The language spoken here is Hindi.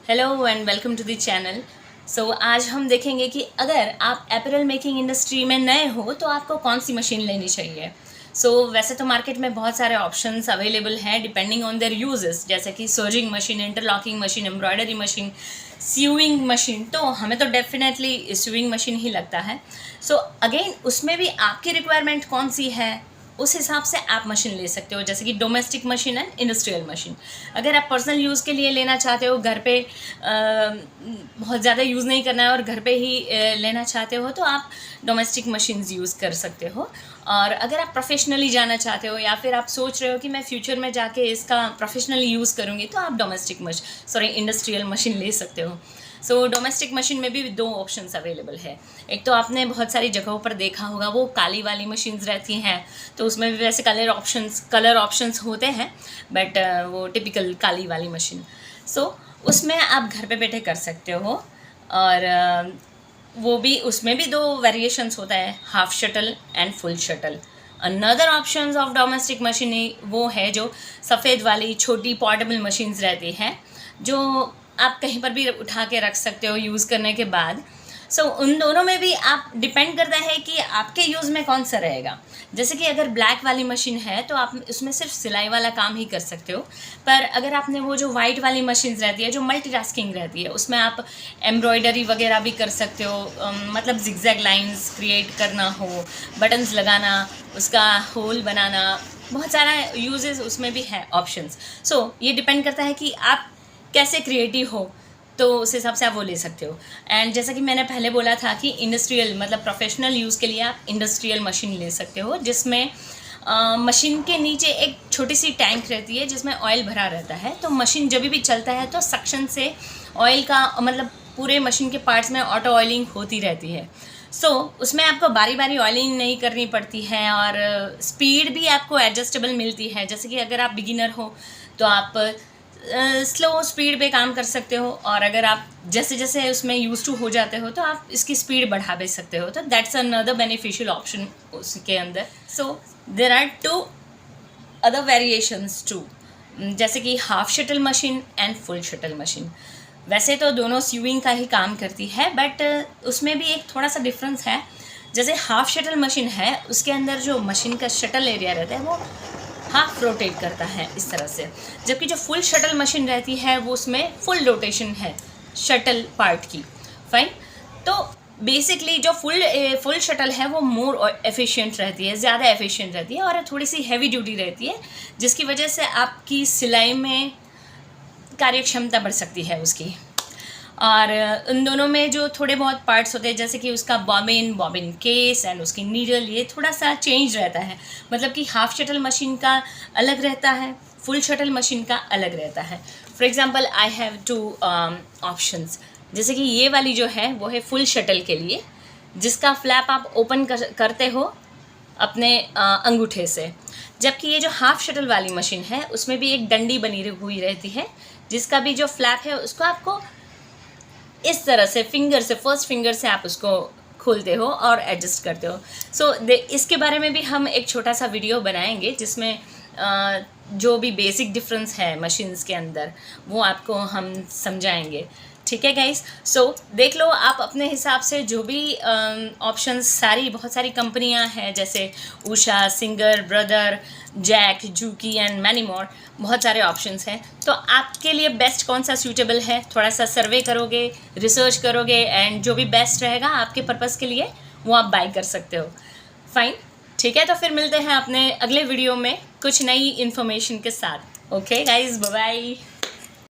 Hello and welcome to the channel. So आज हम देखेंगे कि अगर आप अपैरल मेकिंग इंडस्ट्री में नए हो तो आपको कौन सी मशीन लेनी चाहिए। वैसे तो मार्केट में बहुत सारे ऑप्शंस अवेलेबल हैं डिपेंडिंग ऑन देयर यूजेस, जैसे कि serging machine, interlocking machine, embroidery machine, sewing machine. तो हमें तो डेफिनेटली सीविंग मशीन ही लगता है। अगेन उसमें भी आपकी रिक्वायरमेंट कौन सी है उस हिसाब से आप मशीन ले सकते हो, जैसे कि domestic machine and industrial machine. अगर आप पर्सनल यूज़ के लिए लेना चाहते हो, घर पे बहुत ज़्यादा यूज़ नहीं करना है और घर पे ही लेना चाहते हो, तो आप डोमेस्टिक मशीन्स यूज़ कर सकते हो। और अगर आप प्रोफेशनली जाना चाहते हो या फिर आप सोच रहे हो कि मैं फ्यूचर में जाके इसका प्रोफेशनली यूज़ करूँगी, तो आप इंडस्ट्रियल मशीन ले सकते हो। डोमेस्टिक मशीन में भी दो ऑप्शंस अवेलेबल है। एक तो आपने बहुत सारी जगहों पर देखा होगा, वो काली वाली मशीन्स रहती हैं, तो उसमें भी वैसे कलर ऑप्शंस होते हैं, बट वो टिपिकल काली वाली मशीन। उसमें आप घर पे बैठे कर सकते हो। और वो भी उसमें भी दो वेरिएशंस होता है, half shuttle and full shuttle. Another options of domestic machine वो है जो सफ़ेद वाली छोटी पोर्टेबल मशीन्स रहती हैं, जो आप कहीं पर भी उठा के रख सकते हो यूज़ करने के बाद। उन दोनों में भी आप डिपेंड करता है कि आपके यूज़ में कौन सा रहेगा। जैसे कि अगर ब्लैक वाली मशीन है तो आप उसमें सिर्फ सिलाई वाला काम ही कर सकते हो, पर अगर आपने वो जो वाइट वाली मशीन्स रहती है जो मल्टीटास्किंग रहती है, उसमें आप एम्ब्रॉयडरी वगैरह भी कर सकते हो, मतलब जिगजैग लाइंस क्रिएट करना हो, बटन्स लगाना, उसका होल बनाना, बहुत सारा यूजेस उसमें भी है ऑप्शंस। ये डिपेंड करता है कि आप कैसे क्रिएटिव हो, तो उस हिसाब से आप वो ले सकते हो। एंड जैसा कि मैंने पहले बोला था कि इंडस्ट्रियल मतलब प्रोफेशनल यूज़ के लिए आप इंडस्ट्रियल मशीन ले सकते हो, जिसमें मशीन के नीचे एक छोटी सी टैंक रहती है जिसमें ऑयल भरा रहता है। तो मशीन जब भी चलता है तो सक्शन से ऑयल का मतलब पूरे मशीन के पार्ट्स में ऑटो ऑयलिंग होती रहती है। उसमें आपको बारी बारी ऑयलिंग नहीं करनी पड़ती है और स्पीड भी आपको एडजस्टेबल मिलती है। जैसे कि अगर आप बिगिनर हो तो आप स्लो स्पीड पे काम कर सकते हो, और अगर आप जैसे जैसे उसमें यूज टू हो जाते हो तो आप इसकी स्पीड बढ़ा भी सकते हो। तो दैट्स अनदर बेनिफिशियल ऑप्शन उसके अंदर। There are two other variations too, जैसे कि half shuttle machine and full shuttle machine. वैसे तो दोनों स्यूइंग का ही काम करती है, बट उसमें भी एक थोड़ा सा डिफरेंस है। जैसे हाफ शटल मशीन है, उसके अंदर जो मशीन का शटल एरिया रहता है वो हाफ रोटेट करता है इस तरह से, जबकि जो फुल शटल मशीन रहती है वो उसमें फुल रोटेशन है शटल पार्ट की। फाइन। तो बेसिकली जो फुल शटल है वो मोर एफिशिएंट रहती है, ज़्यादा एफिशिएंट रहती है और थोड़ी सी हैवी ड्यूटी रहती है, जिसकी वजह से आपकी सिलाई में कार्यक्षमता बढ़ सकती है उसकी। और उन दोनों में जो थोड़े बहुत पार्ट्स होते हैं, जैसे कि उसका बॉबिन केस एंड उसकी नीडल, ये थोड़ा सा चेंज रहता है। मतलब कि हाफ शटल मशीन का अलग रहता है, फुल शटल मशीन का अलग रहता है। For example I have two options. जैसे कि ये वाली जो है वो है फुल शटल के लिए, जिसका फ्लैप आप ओपन करते हो अपने अंगूठे से। जबकि ये जो हाफ शटल वाली मशीन है उसमें भी एक डंडी बनी हुई रहती है, जिसका भी जो फ्लैप है उसको आपको इस तरह से फर्स्ट फिंगर से आप उसको खोलते हो और एडजस्ट करते हो। इसके बारे में भी हम एक छोटा सा वीडियो बनाएंगे, जिसमें जो भी बेसिक डिफरेंस है मशीन्स के अंदर वो आपको हम समझाएंगे। ठीक है गाइस। देख लो आप अपने हिसाब से, जो भी ऑप्शंस, बहुत सारी कंपनियां हैं जैसे Usha, Singer, Brother, Jack, Juki and many more, बहुत सारे ऑप्शंस हैं। तो आपके लिए बेस्ट कौन सा सूटेबल है, थोड़ा सा सर्वे करोगे, रिसर्च करोगे, एंड जो भी बेस्ट रहेगा आपके पर्पज़ के लिए वो आप बाय कर सकते हो। फाइन। ठीक है, तो फिर मिलते हैं अपने अगले वीडियो में कुछ नई इन्फॉर्मेशन के साथ। Okay guys, bye bye.